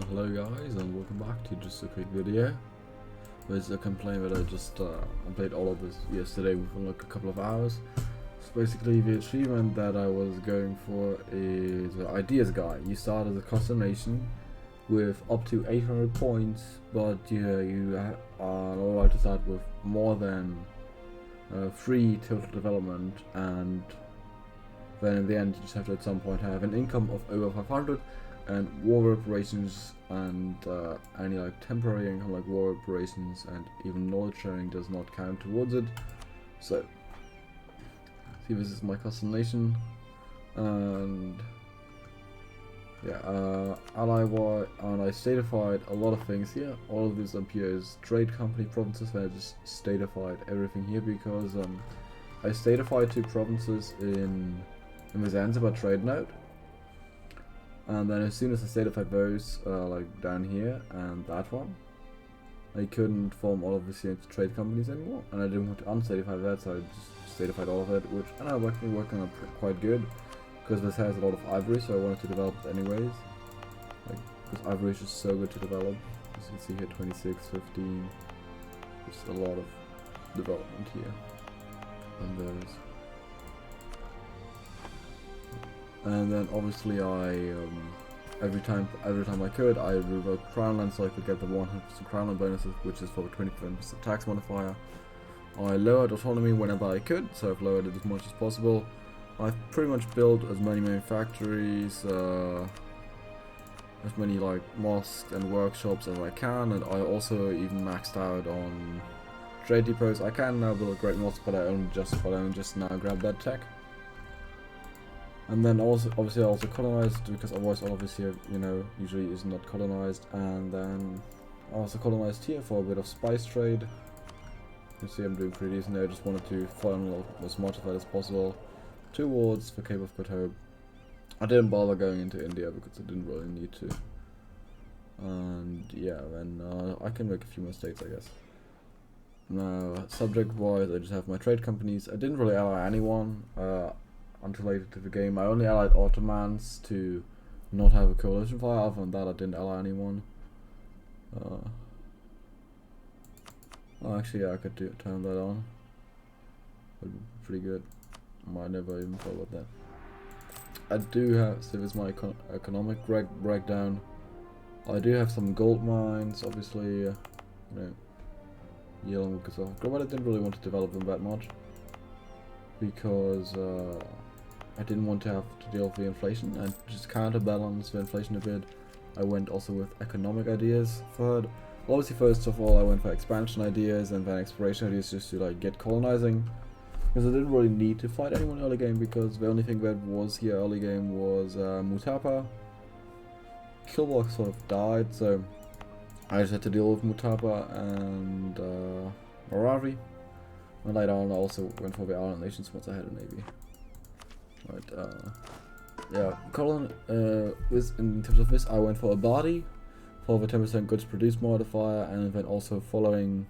Hello guys, and welcome back to just a quick video. There's a complaint that I just played all of this yesterday within like a couple of hours. So basically the achievement that I was going for is the ideas guy. You start as a custom nation with up to 800 points, but you are not allowed to start with more than 3 total development, and then in the end you just have to at some point have an income of over 500 and war reparations, and any like temporary income like war reparations and even knowledge sharing does not count towards it. So see, this is my custom nation, and yeah, ally war, and I statified a lot of things here. All of this up here is trade company provinces, where I just statified everything here because I statified 2 provinces in the Zanzibar trade node. And then as soon as I statified those, like down here and that one, I couldn't form all of these trade companies anymore, and I didn't want to unstatify that, so I just statified all of it, which I know actually working on quite good, because this has a lot of ivory, so I wanted to develop it anyways. Like, because ivory is just so good to develop. As you can see here, 26, 15, just a lot of development here. And there's. And then obviously I, every time I could, I revoked crown land so I could get the 100% crown land bonuses, which is for the 25% tax modifier. I lowered autonomy whenever I could, so I've lowered it as much as possible. I've pretty much built as many manufactories, as many like mosques and workshops as I can, and I also even maxed out on trade depots. I can now build a great mosque, but I only just now grabbed that tech. And then also, obviously I also colonized, because otherwise all of this here, you know, usually is not colonized. And then I also colonized here for a bit of spice trade. You can see I'm doing pretty decent there. I just wanted to funnel as much of that as possible towards the Cape of Good Hope. I didn't bother going into India because I didn't really need to. And yeah, then I can make a few mistakes, I guess. Now, subject-wise, I just have my trade companies. I didn't really ally anyone. Unrelated to the game. I only allied Ottomans to not have a coalition fire. Other than that, I didn't ally anyone. Oh, actually, yeah, I could turn that on. That'd be pretty good. I never even thought about that. I do have, so this is my economic breakdown. I do have some gold mines, obviously, you know, yellow because I didn't really want to develop them that much, because I didn't want to have to deal with the inflation, and just counterbalance the inflation a bit. I went also with economic ideas third. Obviously, first of all, I went for expansion ideas and then exploration ideas, just to like get colonizing, because I didn't really need to fight anyone early game, because the only thing that was here early game was Mutapa. Kilblock sort of died, so I just had to deal with Mutapa and Moravi. And later on, I also went for the island nations once I had a navy. Right, yeah, in terms of this, I went for a body for the 10% goods produced modifier, and then also following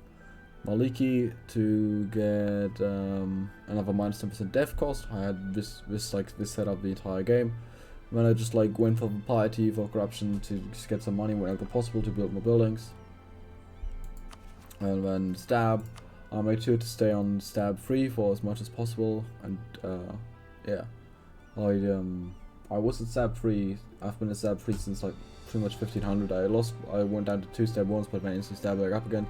Maliki to get another minus 10% death cost. I had this setup the entire game. Then I just like went for the piety, for corruption, to just get some money whenever possible to build more buildings. And then stab, I made sure to stay on stab free for as much as possible, and yeah. I was at stab 3. I've been at stab 3 since like pretty much 1500. I went down to 2 stab 1s, but then instantly stabbed back up again,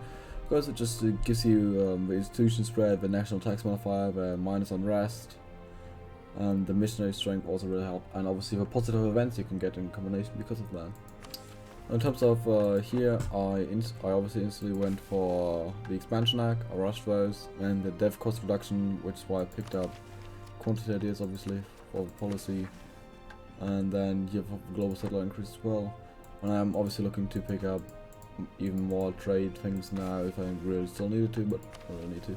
because it just gives you the institution spread, the national tax modifier, the minus unrest, and the missionary strength also really help, and obviously the positive events you can get in combination because of that. In terms of here, I obviously instantly went for the expansion hack. I rushed those, and the dev cost reduction, which is why I picked up quantity ideas, obviously, for policy, and then you have global settler increase as well. And I'm obviously looking to pick up even more trade things now if I really still needed to, but I don't really need to.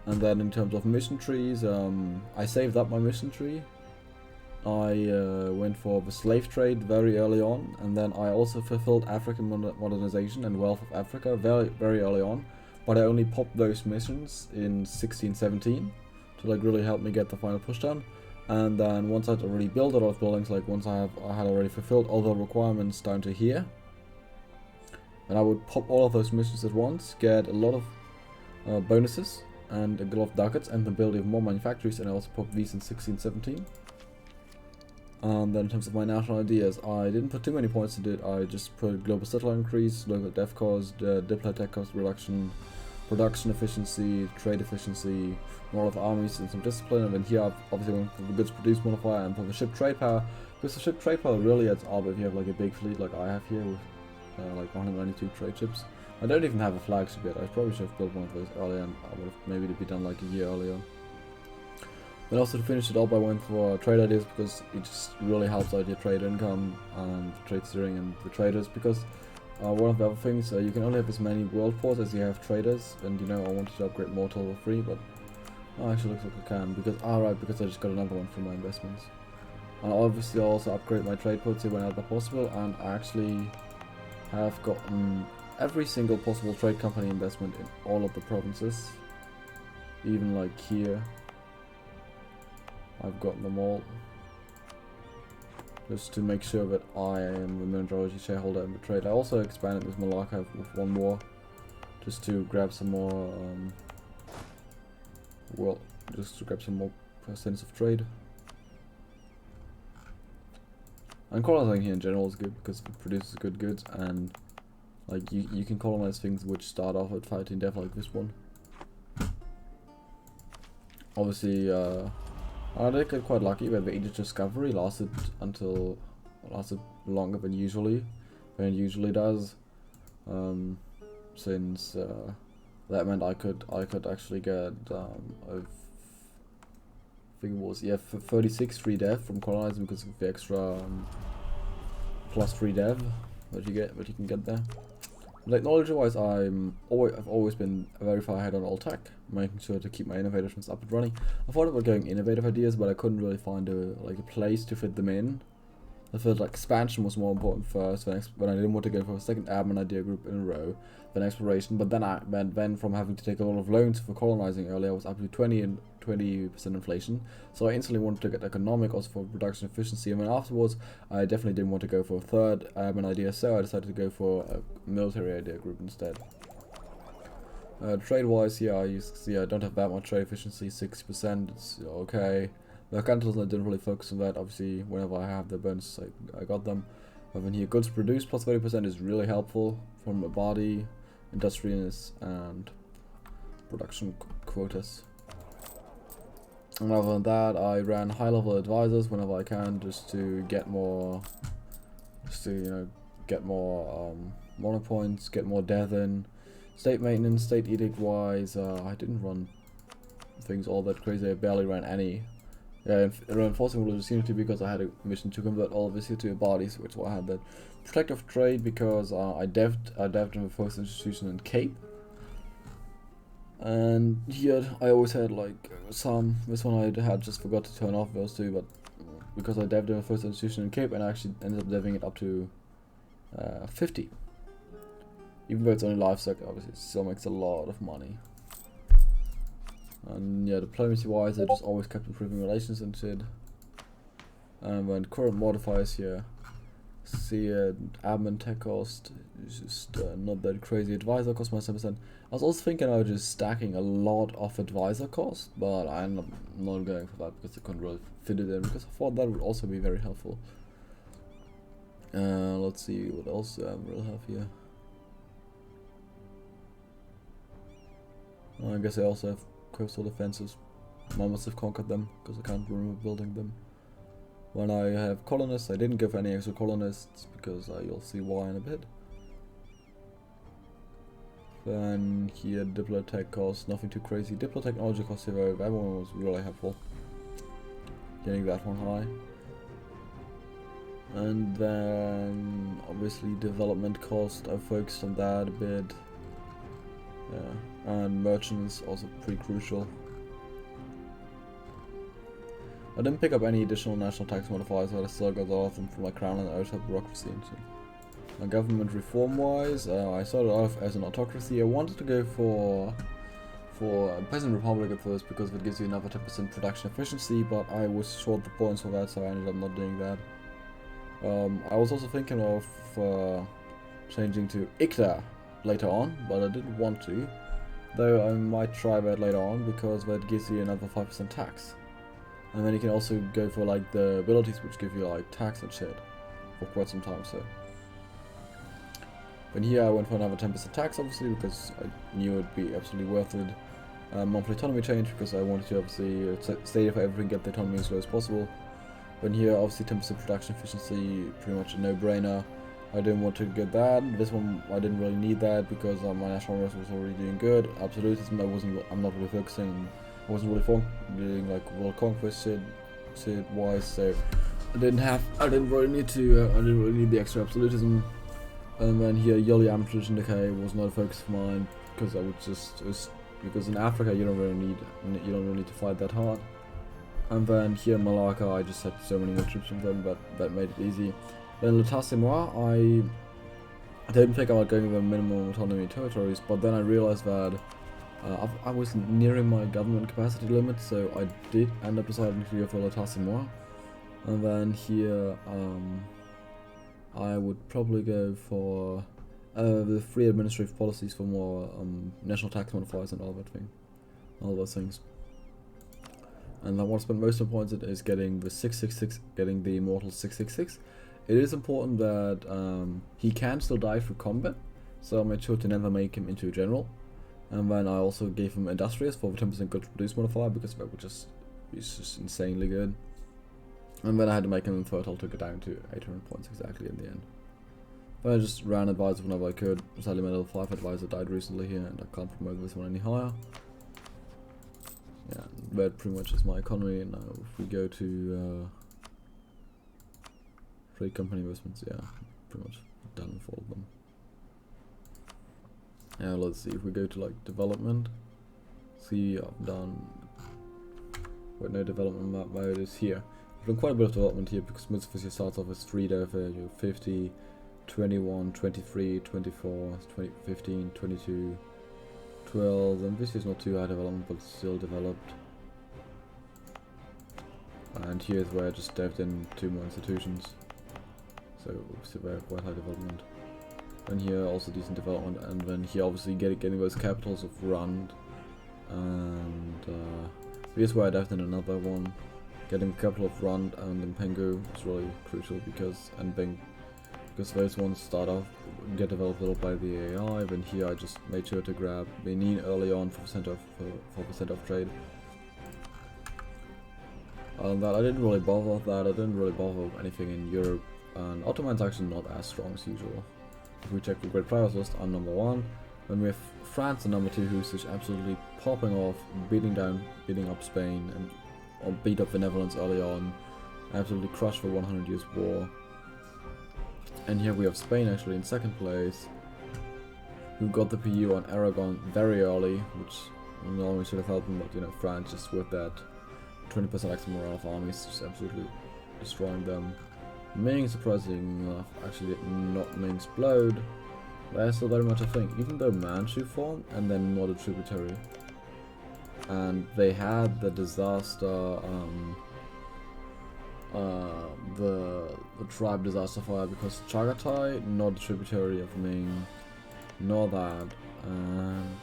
And then in terms of mission trees, I saved up my mission tree. I went for the slave trade very early on, and then I also fulfilled African modernization and wealth of Africa very early on, but I only popped those missions in 1617 to like really help me get the final push done. And then once I'd already built a lot of buildings, like once I had already fulfilled all the requirements down to here, and I would pop all of those missions at once, get a lot of bonuses and a lot of ducats, and the ability of more manufactories, and I also pop these in 16, 17. Then in terms of my national ideas, I didn't put too many points into it. I just put global settler increase, local dev cost, diplomat tech cost reduction, production efficiency, trade efficiency, more of armies, and some discipline. And then here I've obviously went for the goods produced modifier and for the ship trade power, because the ship trade power really adds up if you have like a big fleet like I have here with like 192 trade ships. I don't even have a flagship yet. I probably should have built one of those earlier, and I would have maybe be done like a year earlier. Then also to finish it up, I went for trade ideas because it just really helps out your trade income and trade steering and the traders, because one of the other things, you can only have as many world ports as you have traders, and you know I wanted to upgrade more to level 3, but actually looks like I can, because because I just got another one from my investments. And obviously I'll also upgrade my trade ports here whenever possible, and I actually have gotten every single possible trade company investment in all of the provinces, even like here. I've gotten them all, just to make sure that I am the majority shareholder in the trade. I also expanded this Malacca with one more, just to grab some more, percents of trade. And colonizing here in general is good because it produces good goods, and like you can colonize things which start off at fighting death, like this one. Obviously, I did get quite lucky that the age of discovery lasted longer than it usually does, since that meant I could actually get I think it was 36 free dev from colonizing because of the extra plus free dev that you can get there. Technology wise, I've always been very far ahead on all tech, making sure to keep my innovativeness up and running. I thought about going innovative ideas, but I couldn't really find a place to fit them in. I felt like expansion was more important first, when I didn't want to go for a second admin idea group in a row, then exploration. But then from having to take a lot of loans for colonizing earlier, I was up to 20% inflation. So I instantly wanted to get economic, also for production efficiency. And then afterwards, I definitely didn't want to go for a third admin idea, so I decided to go for a military idea group instead. Trade wise, I don't have that much trade efficiency, 60%. It's okay. The cantons, I didn't really focus on that. Obviously, whenever I have the bonuses, I got them. But then here, goods produced plus 30% is really helpful from a body, industriousness, and production quotas. And other than that, I ran high-level advisors whenever I can, just to get more, mono points, get more dev in. State maintenance, state edict wise, I didn't run things all that crazy. I barely ran any. Yeah, reinforcing religious unity because I had a mission to convert all of this here to bodies, which I had that. Protective trade because I devved in the first institution in Cape. And here I always had like some. This one I had just forgot to turn off those two, but because I devved in the first institution in Cape, and I actually ended up devving it up to 50. Even though it's only livestock, obviously it still makes a lot of money. And yeah, diplomacy wise, I just always kept improving relations and shit. And when current modifiers here, see admin tech cost is just not that crazy. Advisor cost minus 10%. I was also thinking about just stacking a lot of advisor cost, but I'm not going for that because I couldn't really fit it in, because I thought that would also be very helpful. Let's see what else I really have here. I guess I also have coastal defenses. I must have conquered them because I can't remember building them. When I have colonists, I didn't give any extra colonists because you'll see why in a bit. Then here, Diplo tech cost, nothing too crazy. Diplo technology cost here, that one was really helpful. Getting that one high. And then obviously development cost, I focused on that a bit. Yeah, and merchants also pretty crucial. I didn't pick up any additional national tax modifiers, but I still got all of them from my crown and outside bureaucracy and shit. Now, government reform wise, I started off as an autocracy. I wanted to go for a peasant republic at first because it gives you another 10% production efficiency, but I was short the points for that, so I ended up not doing that. I was also thinking of changing to ICTA later on, but I didn't want to. Though I might try that later on, because that gives you another 5% tax. And then you can also go for like the abilities which give you like tax and shit for quite some time, so. But here I went for another 10% tax, obviously, because I knew it'd be absolutely worth it. Monthly autonomy change, because I wanted to obviously stay for everything, get the autonomy as low as possible. But here, obviously, 10% production efficiency, pretty much a no-brainer. I didn't want to get that. This one, I didn't really need that because my national rest was already doing good. Absolutism, I'm not really focusing. I wasn't really doing like world conquest shit wise, so I didn't really need the extra absolutism. And then here, yearly amplification decay was not a focus of mine because I would because in Africa you don't really need to fight that hard. And then here in Malacca, I just had so many more troops from them that made it easy. Then L'État c'est moi, I didn't think about going with the minimum autonomy territories, but then I realized that I was nearing my government capacity limit, so I did end up deciding to go for L'État c'est moi. And then here, I would probably go for the free administrative policies for more national tax modifiers and all those things. And I want to spend most of the points is getting the 666, getting the immortal 666. It is important that he can still die through combat, so I made sure to never make him into a general. And then I also gave him Industrious for the 10% good produce modifier, because that is just insanely good. And then I had to make him infertile to get down to 800 points exactly in the end. But I just ran advisor whenever I could. Sadly my level 5 advisor died recently here, and I can't promote this one any higher. Yeah, that pretty much is my economy. And now if we go to trade company investments, yeah, pretty much done with all of them. Yeah, let's see, if we go to like development, see I've done, wait, no, development map mode is here. I've done quite a bit of development here because Mitsubishi starts off as 3 over 50, 21, 23, 24, 20, 15, 22, 12, and this is not too high development but still developed. And here's where I just devved in 2 more institutions, so still very quite high development. And here also decent development, and then here obviously getting those capitals of Rund, and here's where I devved in another one. Getting the capital of Rund and Mpengu is really crucial because those ones start off get developed a little by the AI. Then here I just made sure to grab Benin early on for % of trade. That I didn't really bother with that. I didn't really bother with anything in Europe, and Ottoman's actually not as strong as usual. If we check the Great Powers list, I'm number 1. Then we have France at number 2, who's just absolutely popping off, beating up Spain, and beat up the Netherlands early on, absolutely crushed the 100 Years War. And here we have Spain actually in 2nd place, who got the PU on Aragon very early, which normally should have helped them, but you know, France just with that 20% extra morale of armies, just absolutely destroying them. Ming, surprisingly enough, actually did not Ming explode. That's still very much a thing, even though Manchu formed and then not a tributary. And they had the disaster, the tribe disaster fire, because Chagatai, not a tributary of Ming, nor that, and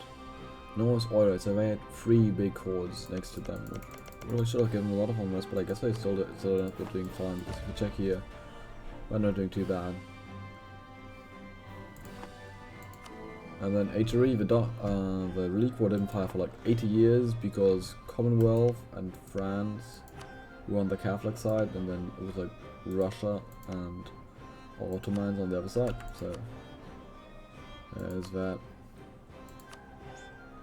nor was Oiro, so they had 3 big hordes next to them, which really should have given them a lot of unrest, but I guess they still ended up doing fine, because if you check here, we're not doing too bad. And then HRE, the Relique War didn't fire for like 80 years because Commonwealth and France were on the Catholic side, and then it was like Russia and Ottomans on the other side, so there's that.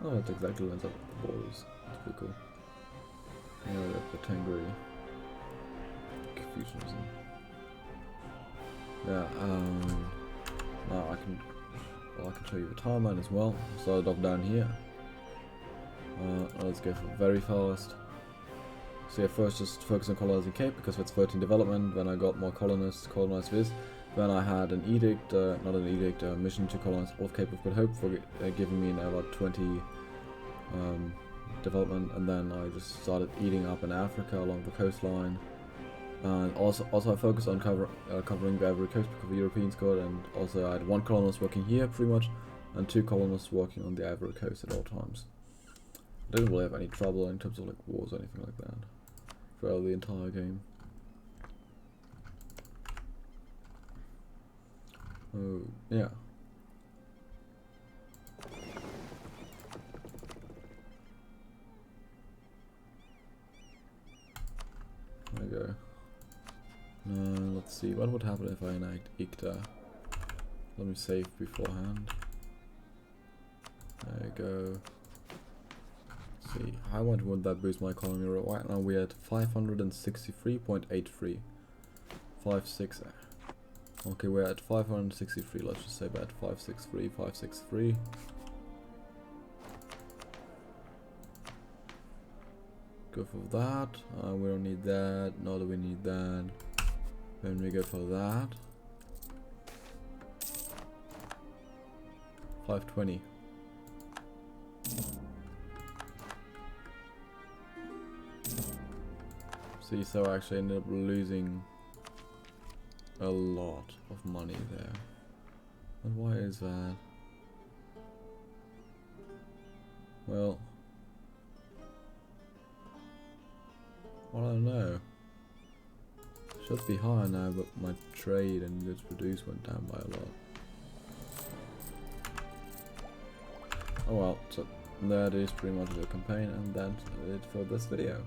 Oh, that exactly lines up with the borders, that's pretty cool. Yeah, we have the Tengri, Confucianism. Yeah, now I can show you the timeline as well. Started off down here. Let's go very fast. So yeah, first just focus on colonizing Cape because that's 13 development. Then I got more colonists, colonized this. Then I had an edict, not an edict, a mission to colonize all of Cape of Good Hope for giving me about 20 development, and then I just started eating up in Africa along the coastline. And also I focused on covering the Ivory Coast because the Europeans got, and also I had one colonist working here pretty much, and two colonists working on the Ivory Coast at all times. I didn't really have any trouble in terms of like wars or anything like that throughout the entire game. Oh yeah. There we go. Let's see, what would happen if I enact ICTA? Let me save beforehand. There you go. Let's see, how much would that boost my economy? Right now we're at 563.83. 56. Okay, we're at 563, let's just say that. 563, 563. Go for that. We don't need that, nor do we need that. Then we go for that. 520. See, so I actually ended up losing a lot of money there. And why is that? Well, I don't know. Should be higher now, but my trade and goods produced went down by a lot. Oh well, so that is pretty much the campaign, and that's it for this video.